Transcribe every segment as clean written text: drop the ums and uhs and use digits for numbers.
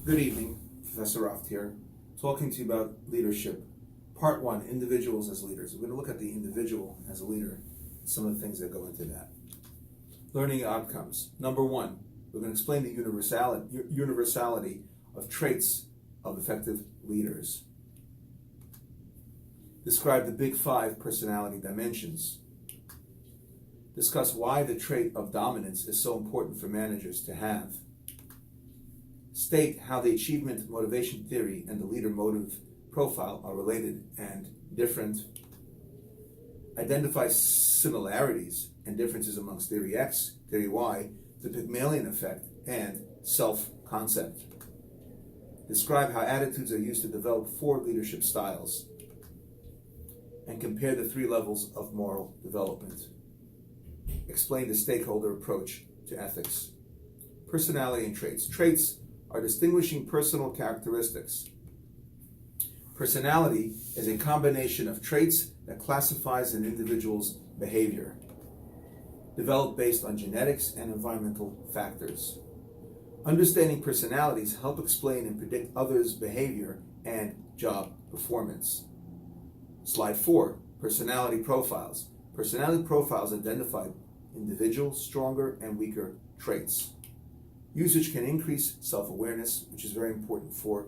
Good evening, Professor Raft here, talking to you about leadership. Part 1, individuals as leaders. We're going to look at the individual as a leader, some of the things that go into that. Learning outcomes. Number 1, we're going to explain the universality of traits of effective leaders. Describe the big 5 personality dimensions. Discuss why the trait of dominance is so important for managers to have. State how the achievement motivation theory and the leader motive profile are related and different. Identify similarities and differences amongst theory X, theory Y, the Pygmalion effect, and self-concept. Describe how attitudes are used to develop 4 leadership styles. And compare the 3 levels of moral development. Explain the stakeholder approach to ethics. Personality and traits. Traits are distinguishing personal characteristics. Personality is a combination of traits that classifies an individual's behavior, developed based on genetics and environmental factors. Understanding personalities help explain and predict others' behavior and job performance. Slide 4, personality profiles. Personality profiles identify individual, stronger and weaker traits. Usage can increase self-awareness, which is very important for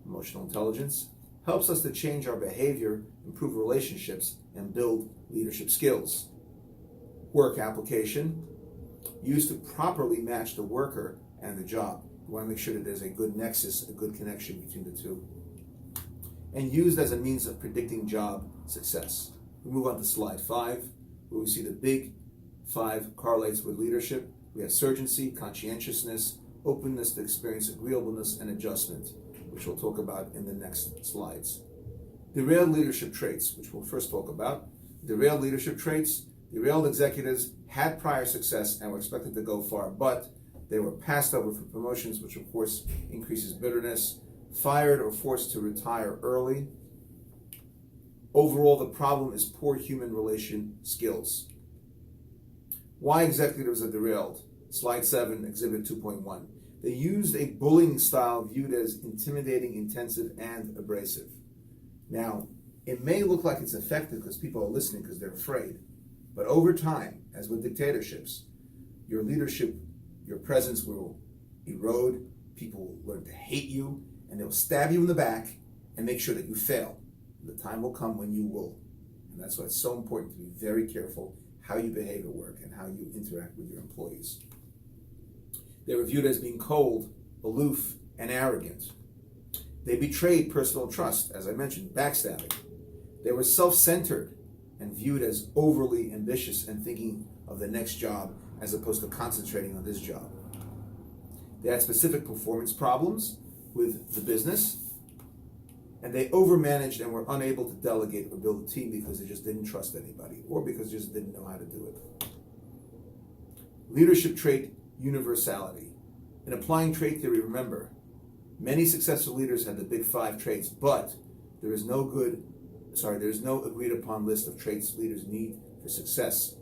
emotional intelligence, helps us to change our behavior, improve relationships, and build leadership skills. Work application, used to properly match the worker and the job. We want to make sure that there's a good nexus, a good connection between the two. And used as a means of predicting job success. We move on to slide 5, where we see the big 5 correlates with leadership. We have surgency, conscientiousness, openness to experience, agreeableness, and adjustment, which we'll talk about in the next slides. Derailed leadership traits, which we'll first talk about. Derailed leadership traits. Derailed executives had prior success and were expected to go far, but they were passed over for promotions, which of course increases bitterness. Fired or forced to retire early. Overall, the problem is poor human relation skills. Why executives are derailed? Slide 7, Exhibit 2.1. They used a bullying style viewed as intimidating, intensive, and abrasive. Now, it may look like it's effective because people are listening because they're afraid. But over time, as with dictatorships, your leadership, your presence will erode. People will learn to hate you, and they'll stab you in the back and make sure that you fail. The time will come when you will. And that's why it's so important to be very careful how you behave at work and how you interact with your employees. They were viewed as being cold, aloof, and arrogant. They betrayed personal trust, as I mentioned, backstabbing. They were self-centered and viewed as overly ambitious and thinking of the next job as opposed to concentrating on this job. They had specific performance problems with the business, and they overmanaged and were unable to delegate or build a team because they just didn't trust anybody or because they just didn't know how to do it. Leadership trait universality. In applying trait theory, remember, many successful leaders had the big 5 traits, but there is no agreed upon list of traits leaders need for success.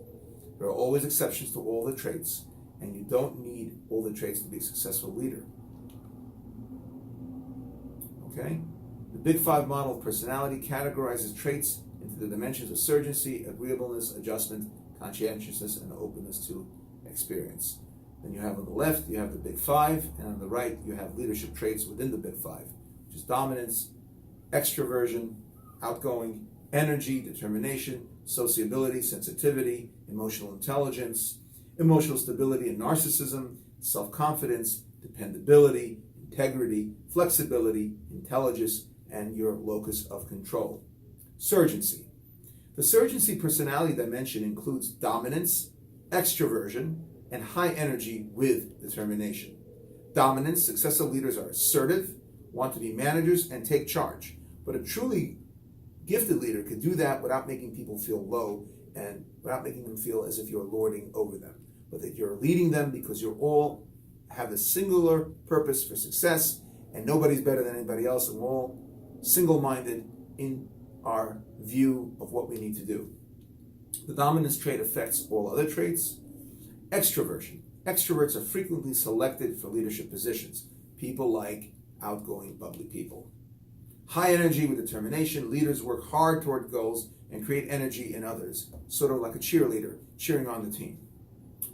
There are always exceptions to all the traits, and you don't need all the traits to be a successful leader. Okay? The Big 5 model of personality categorizes traits into the dimensions of surgency, agreeableness, adjustment, conscientiousness, and openness to experience. Then you have on the left, you have the Big 5, and on the right, you have leadership traits within the Big 5, which is dominance, extroversion, outgoing, energy, determination, sociability, sensitivity, emotional intelligence, emotional stability and narcissism, self-confidence, dependability, integrity, flexibility, intelligence, and your locus of control. Surgency. The surgency personality dimension includes dominance, extroversion, and high energy with determination. Dominance, successful leaders are assertive, want to be managers, and take charge. But a truly gifted leader could do that without making people feel low and without making them feel as if you're lording over them, but that you're leading them because you're all have a singular purpose for success, and nobody's better than anybody else, and we're all single-minded in our view of what we need to do. The dominance trait affects all other traits. Extroversion. Extroverts are frequently selected for leadership positions. People like outgoing, bubbly people. High energy with determination. Leaders work hard toward goals and create energy in others, sort of like a cheerleader cheering on the team.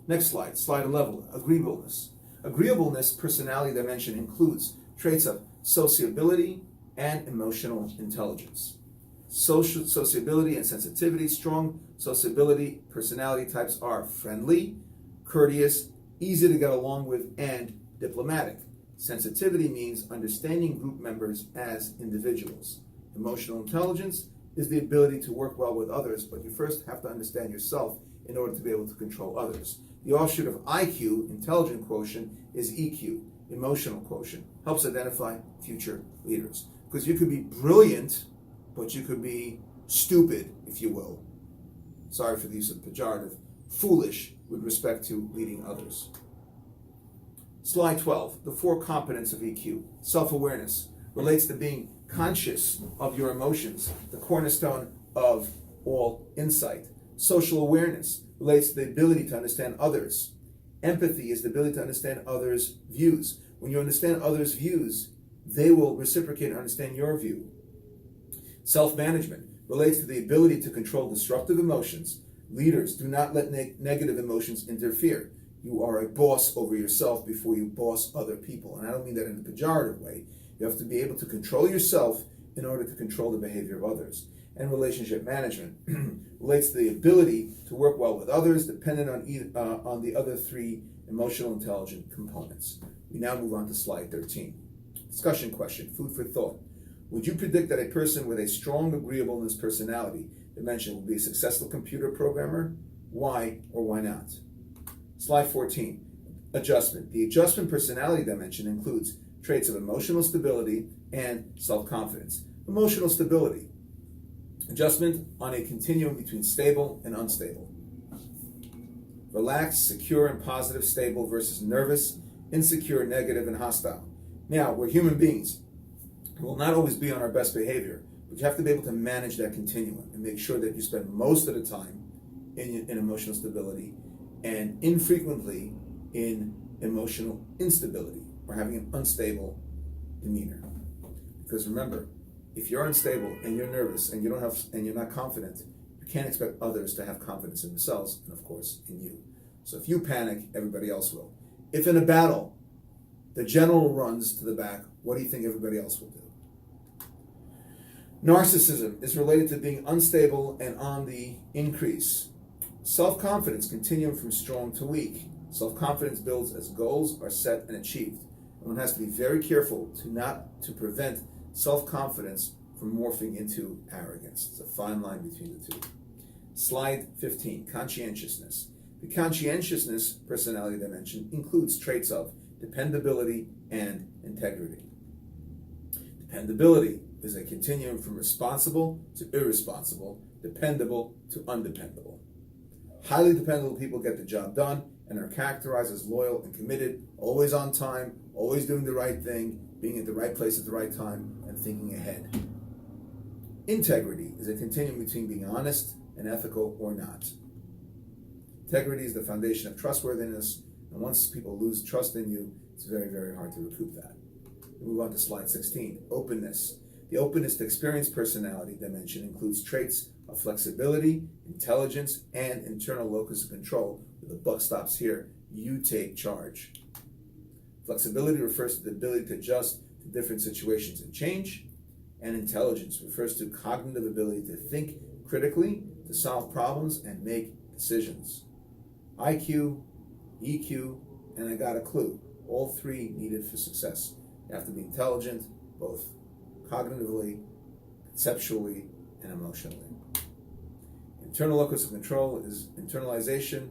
Next slide, slide 11, agreeableness. Agreeableness personality dimension includes traits of sociability and emotional intelligence. Sociability and sensitivity. Strong sociability personality types are friendly, courteous, easy to get along with, and diplomatic. Sensitivity means understanding group members as individuals. Emotional intelligence is the ability to work well with others, but you first have to understand yourself in order to be able to control others. The offshoot of IQ, intelligent quotient, is EQ, emotional quotient. Helps identify future leaders. Because you could be brilliant, but you could be stupid, if you will. Sorry for the use of pejorative. Foolish with respect to leading others. Slide 12, the four components of EQ. Self-awareness relates to being conscious of your emotions, the cornerstone of all insight. Social awareness relates to the ability to understand others. Empathy is the ability to understand others' views. When you understand others' views, they will reciprocate and understand your view. Self-management relates to the ability to control disruptive emotions. Leaders do not let negative emotions interfere. You are a boss over yourself before you boss other people. And I don't mean that in a pejorative way. You have to be able to control yourself in order to control the behavior of others. And relationship management relates to the ability to work well with others, dependent on the other three emotional intelligent components. We now move on to slide 13. Discussion question, food for thought. Would you predict that a person with a strong agreeableness personality dimension will be a successful computer programmer? Why or why not? Slide 14, adjustment. The adjustment personality dimension includes traits of emotional stability and self-confidence. Emotional stability. Adjustment on a continuum between stable and unstable. Relaxed, secure, and positive, stable versus nervous, insecure, negative, and hostile. Now, we're human beings. We will not always be on our best behavior, but you have to be able to manage that continuum and make sure that you spend most of the time in emotional stability and infrequently in emotional instability or having an unstable demeanor. Because remember, if you're unstable and you're nervous and you're not confident, you can't expect others to have confidence in themselves and of course in you. So if you panic, everybody else will. If in a battle, the general runs to the back, what do you think everybody else will do? Narcissism is related to being unstable and on the increase. Self-confidence, continuum from strong to weak. Self-confidence builds as goals are set and achieved. One has to be very careful to prevent self-confidence from morphing into arrogance. It's a fine line between the two. Slide 15, conscientiousness. The conscientiousness personality dimension includes traits of dependability and integrity. Dependability is a continuum from responsible to irresponsible, dependable to undependable. Highly dependable people get the job done and are characterized as loyal and committed, always on time, always doing the right thing, being at the right place at the right time, and thinking ahead. Integrity is a continuum between being honest and ethical or not. Integrity is the foundation of trustworthiness, and once people lose trust in you, it's very, very hard to recoup that. We move on to slide 16, openness. The openness to experience personality dimension includes traits of flexibility, intelligence, and internal locus of control. The buck stops here. You take charge. Flexibility refers to the ability to adjust to different situations and change. And intelligence refers to cognitive ability to think critically, to solve problems, and make decisions. IQ, EQ, and I got a clue. All three needed for success. You have to be intelligent, both cognitively, conceptually, and emotionally. Internal locus of control is internalization,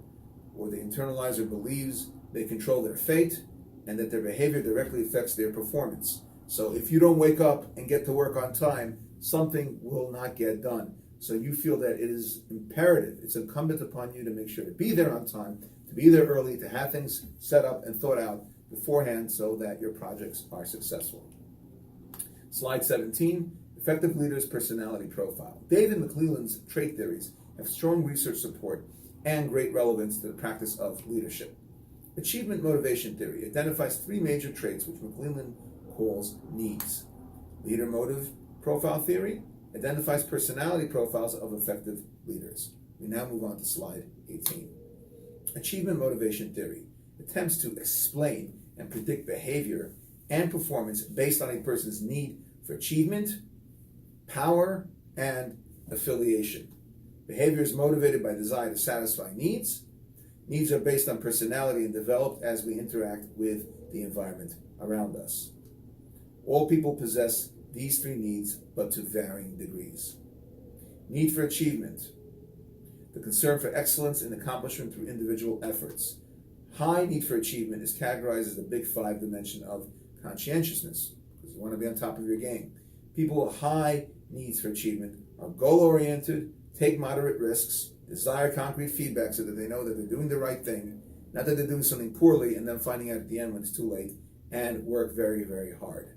or the internalizer believes they control their fate and that their behavior directly affects their performance. So if you don't wake up and get to work on time, something will not get done. So you feel that it is imperative, it's incumbent upon you to make sure to be there on time, to be there early, to have things set up and thought out beforehand so that your projects are successful. Slide 17, effective leaders' personality profile. David McClelland's trait theories have strong research support and great relevance to the practice of leadership. Achievement motivation theory identifies three major traits which McClelland calls needs. Leader motive profile theory identifies personality profiles of effective leaders. We now move on to slide 18. Achievement motivation theory attempts to explain and predict behavior and performance based on a person's need for achievement, power, and affiliation. Behavior is motivated by desire to satisfy needs. Needs are based on personality and developed as we interact with the environment around us. All people possess these three needs, but to varying degrees. Need for achievement. The concern for excellence in accomplishment through individual efforts. High need for achievement is categorized as the big five dimension of conscientiousness, because you want to be on top of your game. People with high needs for achievement are goal-oriented, take moderate risks, desire concrete feedback so that they know that they're doing the right thing, not that they're doing something poorly and then finding out at the end when it's too late, and work very, very hard.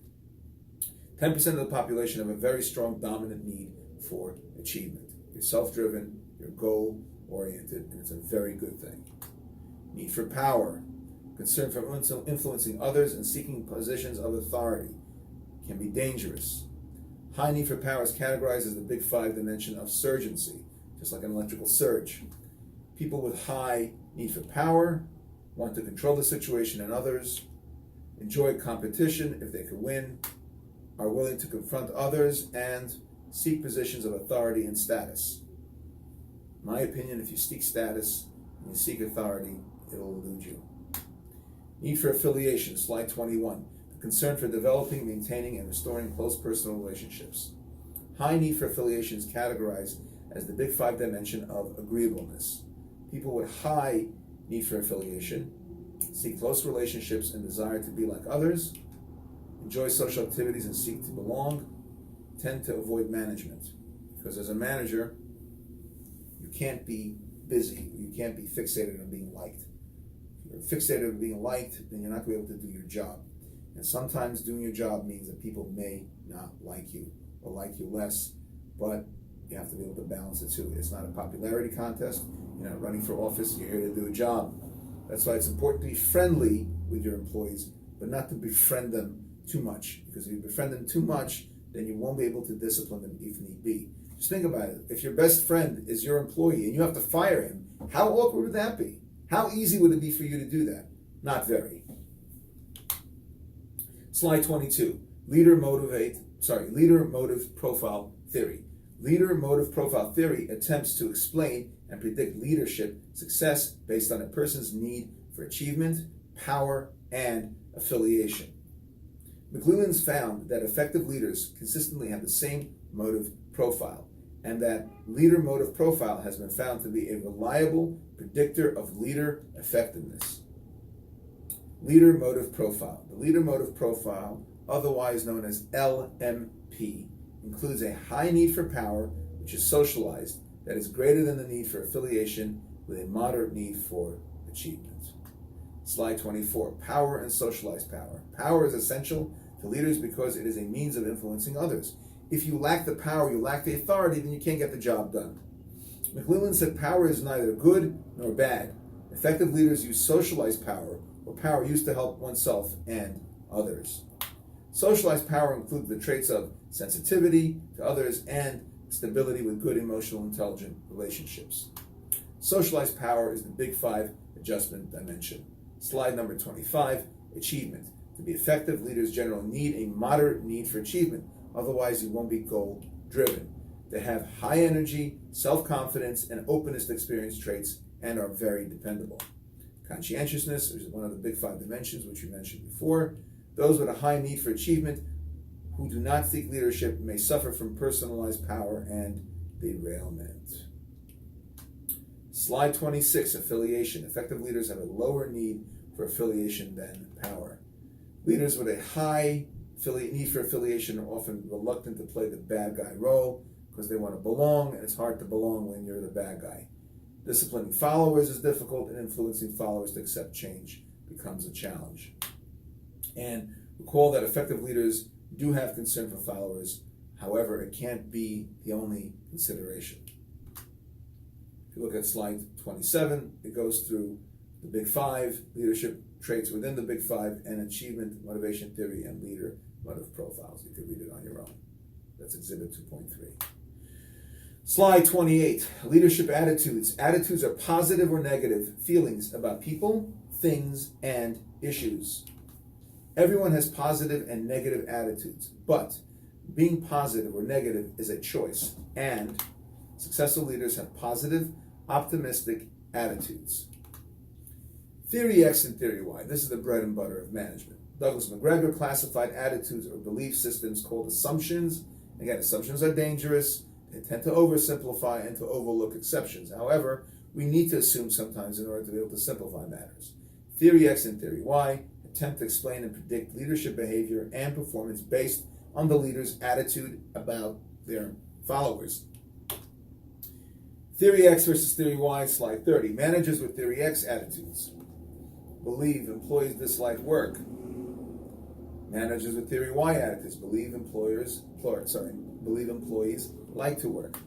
10% of the population have a very strong dominant need for achievement. You're self-driven, you're goal-oriented, and it's a very good thing. Need for power. Concern for influencing others and seeking positions of authority can be dangerous. High need for power is categorized as the big five dimension of surgency, just like an electrical surge. People with high need for power want to control the situation and others, enjoy competition if they can win, are willing to confront others, and seek positions of authority and status. In my opinion, if you seek status and you seek authority, it'll elude you. Need for affiliation, slide 21. The concern for developing, maintaining, and restoring close personal relationships. High need for affiliation is categorized as the big five dimension of agreeableness. People with high need for affiliation seek close relationships and desire to be like others, enjoy social activities and seek to belong, tend to avoid management. Because as a manager, you can't be busy, you can't be fixated on being liked. If you're fixated on being liked, then you're not going to be able to do your job. And sometimes doing your job means that people may not like you or like you less, but you have to be able to balance it too. It's not a popularity contest. You're not running for office, you're here to do a job. That's why it's important to be friendly with your employees, but not to befriend them too much. Because if you befriend them too much, then you won't be able to discipline them if need be. Just think about it. If your best friend is your employee and you have to fire him, how awkward would that be? How easy would it be for you to do that? Not very. Slide 22. Leader motive profile theory. Leader motive profile theory attempts to explain and predict leadership success based on a person's need for achievement, power, and affiliation. McLuhan's found that effective leaders consistently have the same motive profile, and that leader motive profile has been found to be a reliable predictor of leader effectiveness. Leader motive profile. The leader motive profile, otherwise known as LMP, includes a high need for power, which is socialized, that is greater than the need for affiliation, with a moderate need for achievement. Slide 24, power and socialized power. Power is essential to leaders because it is a means of influencing others. If you lack the power, you lack the authority, then you can't get the job done. McLuhan said power is neither good nor bad. Effective leaders use socialized power, or power used to help oneself and others. Socialized power includes the traits of sensitivity to others and stability with good emotional intelligent relationships. Socialized power is the big five adjustment dimension. Slide number 25, achievement. To be effective, leaders generally need a moderate need for achievement. Otherwise, you won't be goal-driven. They have high energy, self-confidence, and openness to experience traits, and are very dependable. Conscientiousness is one of the big five dimensions, which we mentioned before. Those with a high need for achievement who do not seek leadership may suffer from personalized power and derailment. Slide 26, affiliation. Effective leaders have a lower need for affiliation than power. Leaders with a high need for affiliation are often reluctant to play the bad guy role because they want to belong, and it's hard to belong when you're the bad guy. Disciplining followers is difficult, and influencing followers to accept change becomes a challenge. And recall that effective leaders do have concern for followers. However, it can't be the only consideration. If you look at slide 27, it goes through the Big Five, leadership traits within the Big Five, and achievement, motivation theory, and leader motive profiles. You can read it on your own. That's Exhibit 2.3. Slide 28, leadership attitudes. Attitudes are positive or negative feelings about people, things, and issues. Everyone has positive and negative attitudes, but being positive or negative is a choice, and successful leaders have positive, optimistic attitudes. Theory X and Theory Y. This is the bread and butter of management. Douglas McGregor classified attitudes or belief systems called assumptions. Again, assumptions are dangerous. They tend to oversimplify and to overlook exceptions. However, we need to assume sometimes in order to be able to simplify matters. Theory X and Theory Y attempt to explain and predict leadership behavior and performance based on the leader's attitude about their followers. Theory X versus Theory Y, slide 30. Managers with Theory X attitudes believe employees dislike work. Managers with Theory Y attitudes believe employees like to work.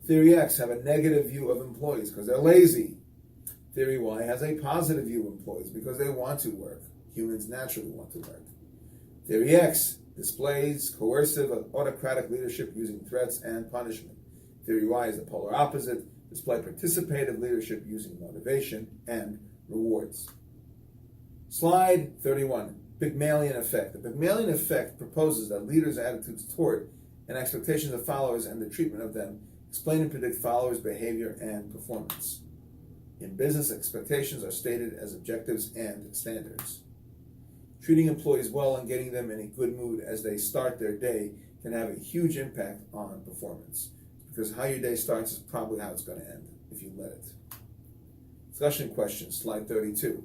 Theory X have a negative view of employees because they're lazy. Theory Y has a positive view of employees because they want to work. Humans naturally want to work. Theory X displays coercive, autocratic leadership using threats and punishment. Theory Y is the polar opposite, display participative leadership using motivation and rewards. Slide 31, Pygmalion effect. The Pygmalion effect proposes that leaders' attitudes toward and expectations of followers and the treatment of them explain and predict followers' behavior and performance. In business, expectations are stated as objectives and standards. Treating employees well and getting them in a good mood as they start their day can have a huge impact on performance, because how your day starts is probably how it's going to end if you let it. Discussion questions, slide 32.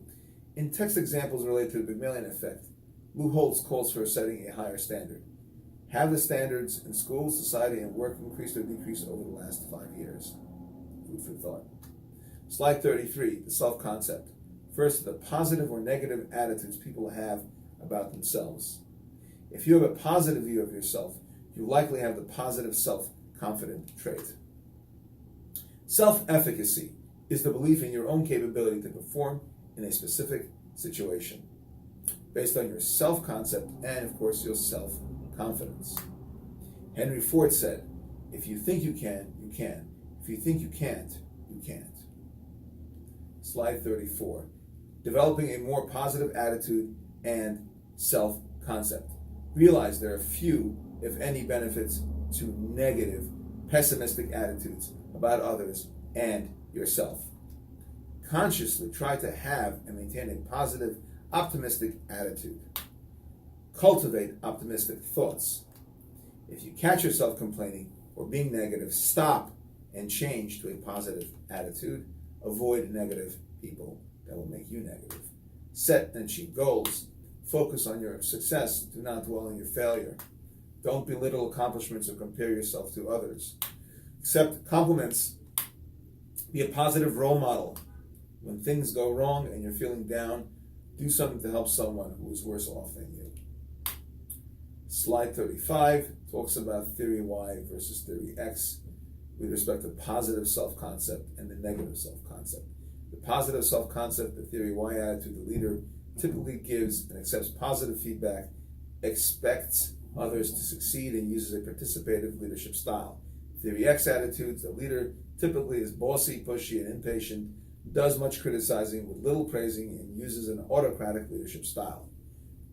In text examples related to the Pygmalion effect, Lou Holtz calls for setting a higher standard. Have the standards in schools, society, and work increased or decreased over the last 5 years? Food for thought. Slide 33, the self-concept. First, the positive or negative attitudes people have about themselves. If you have a positive view of yourself, you likely have the positive self-confident trait. Self-efficacy is the belief in your own capability to perform in a specific situation, based on your self-concept and, of course, your self-confidence. Henry Ford said, if you think you can, you can. If you think you can't, you can't. Slide 34. Developing a more positive attitude and self-concept. Realize there are few, if any, benefits to negative, pessimistic attitudes about others and yourself. Consciously try to have and maintain a positive, optimistic attitude. Cultivate optimistic thoughts. If you catch yourself complaining or being negative, stop and change to a positive attitude. Avoid negative people that will make you negative. Set and achieve goals. Focus on your success. Do not dwell on your failure. Don't belittle accomplishments or compare yourself to others. Accept compliments. Be a positive role model. When things go wrong and you're feeling down, do something to help someone who is worse off than you. Slide 35 talks about Theory Y versus Theory X with respect to positive self-concept and the negative self-concept. The positive self-concept, the Theory Y attitude, the leader typically gives and accepts positive feedback, expects others to succeed, and uses a participative leadership style. Theory X attitudes, the leader typically is bossy, pushy, and impatient, does much criticizing with little praising, and uses an autocratic leadership style.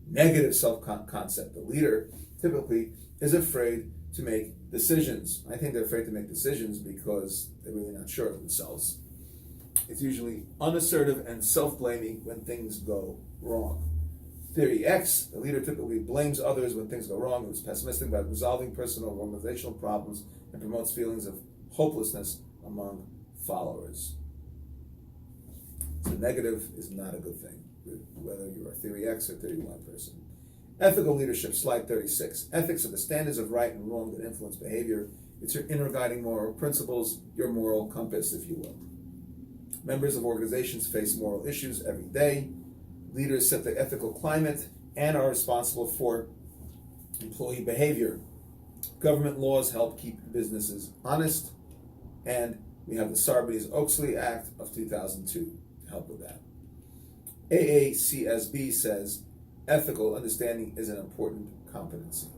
Negative self-concept, the leader typically is afraid to make decisions. I think they're afraid to make decisions because they're really not sure of themselves. It's usually unassertive and self-blaming when things go wrong. Theory X, the leader typically blames others when things go wrong, who's pessimistic about resolving personal or organizational problems, and promotes feelings of hopelessness among followers. So negative is not a good thing, whether you're a Theory X or Theory Y person. Ethical leadership, slide 36. Ethics are the standards of right and wrong that influence behavior. It's your inner guiding moral principles, your moral compass, if you will. Members of organizations face moral issues every day. Leaders set the ethical climate and are responsible for employee behavior. Government laws help keep businesses honest, and we have the Sarbanes-Oxley Act of 2002 to help with that. AACSB says ethical understanding is an important competency.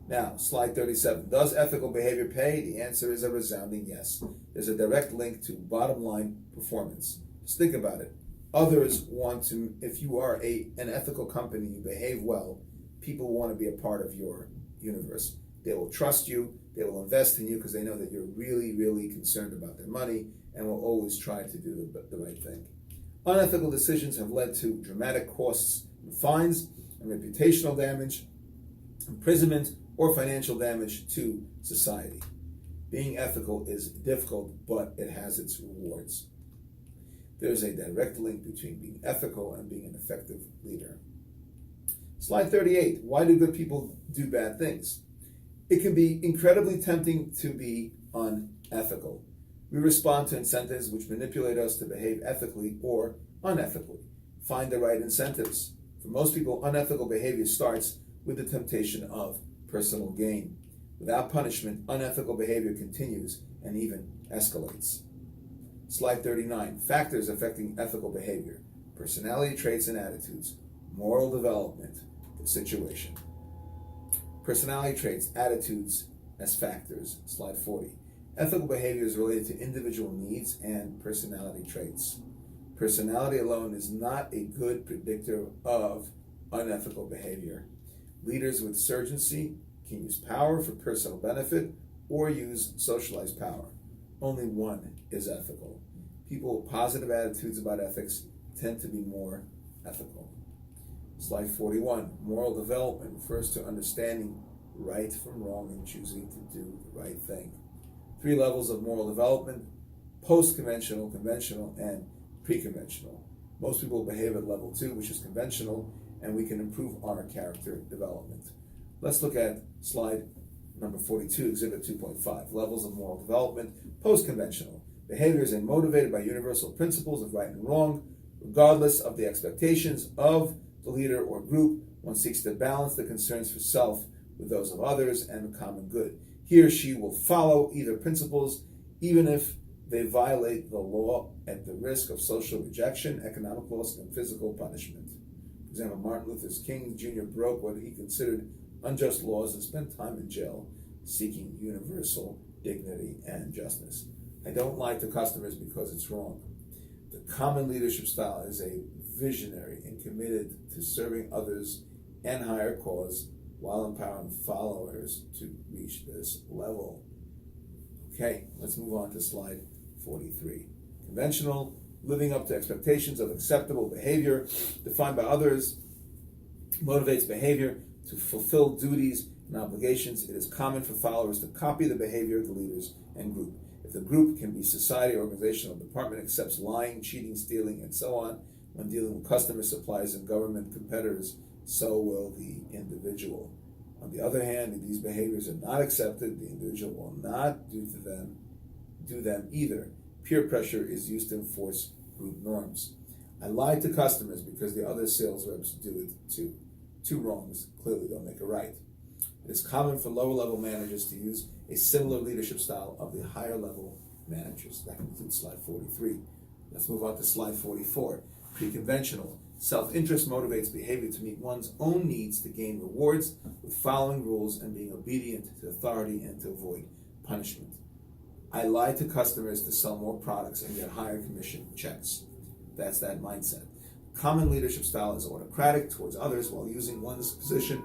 Now, slide 37. Does ethical behavior pay? The answer is a resounding yes. There's a direct link to bottom line performance. Just think about it. Others want to, if you are an ethical company, you behave well, people want to be a part of your universe. They will trust you, they will invest in you because they know that you're really, really concerned about their money and will always try to do the right thing. Unethical decisions have led to dramatic costs and fines and reputational damage, imprisonment, or financial damage to society. Being ethical is difficult, but it has its rewards. There's a direct link between being ethical and being an effective leader. Slide 38. Why do good people do bad things? It can be incredibly tempting to be unethical. We respond to incentives which manipulate us to behave ethically or unethically. Find the right incentives. For most people, unethical behavior starts with the temptation of personal gain. Without punishment, unethical behavior continues and even escalates. Slide 39. Factors affecting ethical behavior. Personality traits and attitudes. Moral development. The situation. Personality traits, attitudes as factors. Slide 40. Ethical behavior is related to individual needs and personality traits. Personality alone is not a good predictor of unethical behavior. Leaders with urgency can use power for personal benefit or use socialized power. Only one is ethical. People with positive attitudes about ethics tend to be more ethical. Slide 41. Moral development refers to understanding right from wrong and choosing to do the right thing. 3 levels of moral development: post-conventional, conventional, and pre-conventional. Most people behave at level 2, which is conventional, and we can improve our character development. Let's look at slide number 42, exhibit 2.5, levels of moral development. Post-conventional. Behaviors are motivated by universal principles of right and wrong. Regardless of the expectations of the leader or group, one seeks to balance the concerns for self with those of others and the common good. He or she will follow either principles, even if they violate the law at the risk of social rejection, economic loss, and physical punishment. For example, Martin Luther King Jr. broke what he considered unjust laws and spent time in jail seeking universal dignity and justice. I don't lie to customers because it's wrong. The common leadership style is a visionary and committed to serving others and higher cause while empowering followers to reach this level. Okay, let's move on to slide 43. Conventional, living up to expectations of acceptable behavior defined by others, motivates behavior to fulfill duties and obligations. It is common for followers to copy the behavior of the leaders and group. If the group can be society, organizational department, accepts lying, cheating, stealing, and so on when dealing with customers, suppliers, and government competitors, so will the individual. On the other hand, if these behaviors are not accepted, the individual will not do them either. Peer pressure is used to enforce group norms. I lie to customers because the other sales reps do it too. 2 wrongs clearly don't make a right. It is common for lower level managers to use a similar leadership style of the higher level managers. That concludes slide 43. Let's move on to slide 44. Pre-conventional. Self-interest motivates behavior to meet one's own needs to gain rewards with following rules and being obedient to authority and to avoid punishment. I lie to customers to sell more products and get higher commission checks. That's that mindset. Common leadership style is autocratic towards others while using one's position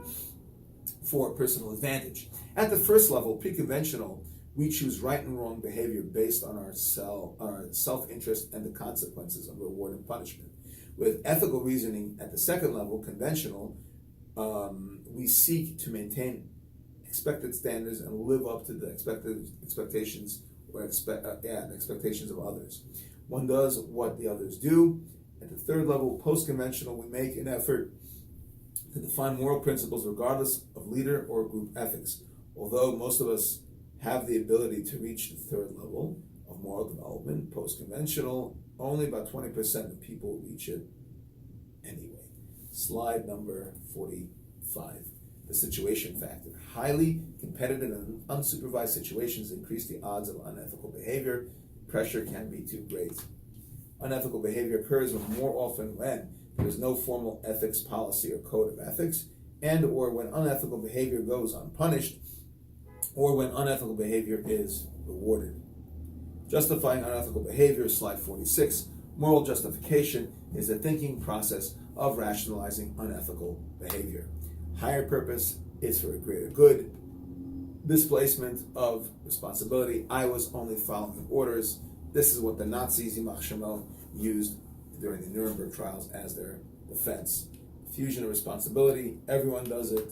for personal advantage. At the first level, pre-conventional, we choose right and wrong behavior based on our self-interest and the consequences of reward and punishment. With ethical reasoning at the second level, conventional, we seek to maintain expected standards and live up to the expectations the expectations of others. One does what the others do. At the third level, post-conventional, we make an effort to define moral principles regardless of leader or group ethics. Although most of us have the ability to reach the third level of moral development, post-conventional, only about 20% of people reach it anyway. Slide number 45. The situation factor. Highly competitive and unsupervised situations increase the odds of unethical behavior. Pressure can be too great. Unethical behavior occurs more often when there is no formal ethics policy or code of ethics, and or when unethical behavior goes unpunished, or when unethical behavior is rewarded. Justifying unethical behavior, slide 46. Moral justification is the thinking process of rationalizing unethical behavior. Higher purpose is for a greater good. Displacement of responsibility. I was only following orders. This is what the Nazis, Yimach Shemo, used during the Nuremberg trials as their defense. Fusion of responsibility. Everyone does it.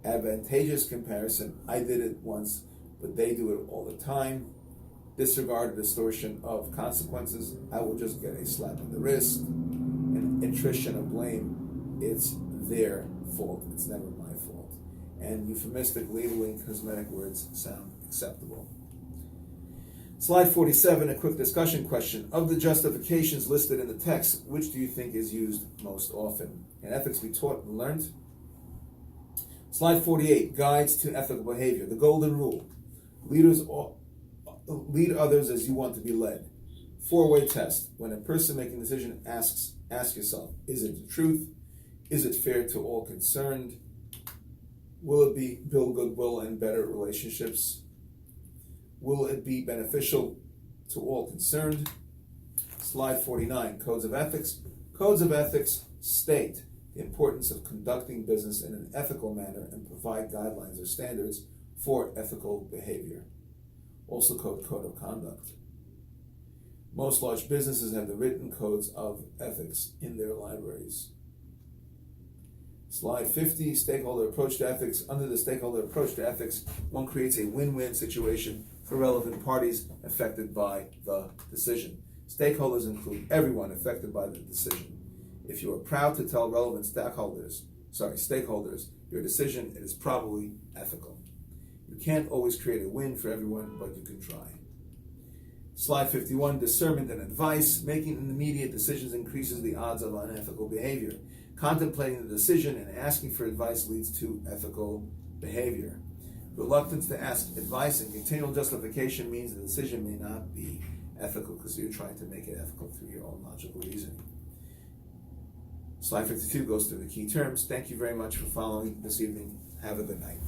Advantageous comparison. I did it once, but they do it all the time. Disregard distortion of consequences. I will just get a slap on the wrist. And attrition of blame. It's their fault. It's never my fault. And euphemistic, labeling, cosmetic words sound acceptable. Slide 47, a quick discussion question. Of the justifications listed in the text, which do you think is used most often? Can ethics be taught and learned? Slide 48, guides to ethical behavior. The golden rule. Lead others as you want to be led. Four-way test. When a person making a decision ask yourself, is it the truth? Is it fair to all concerned? Will it build goodwill and better relationships? Will it be beneficial to all concerned? Slide 49, codes of ethics. Codes of ethics state the importance of conducting business in an ethical manner and provide guidelines or standards for ethical behavior. Also code of conduct. Most large businesses have the written codes of ethics in their libraries. Slide 50, stakeholder approach to ethics. Under the stakeholder approach to ethics, one creates a win-win situation for relevant parties affected by the decision. Stakeholders include everyone affected by the decision. If you are proud to tell relevant stakeholders, your decision, it is probably ethical. You can't always create a win for everyone, but you can try. Slide 51, discernment and advice. Making immediate decisions increases the odds of unethical behavior. Contemplating the decision and asking for advice leads to ethical behavior. Reluctance to ask advice and continual justification means the decision may not be ethical because you're trying to make it ethical through your own logical reasoning. Slide 52 goes through the key terms. Thank you very much for following this evening. Have a good night.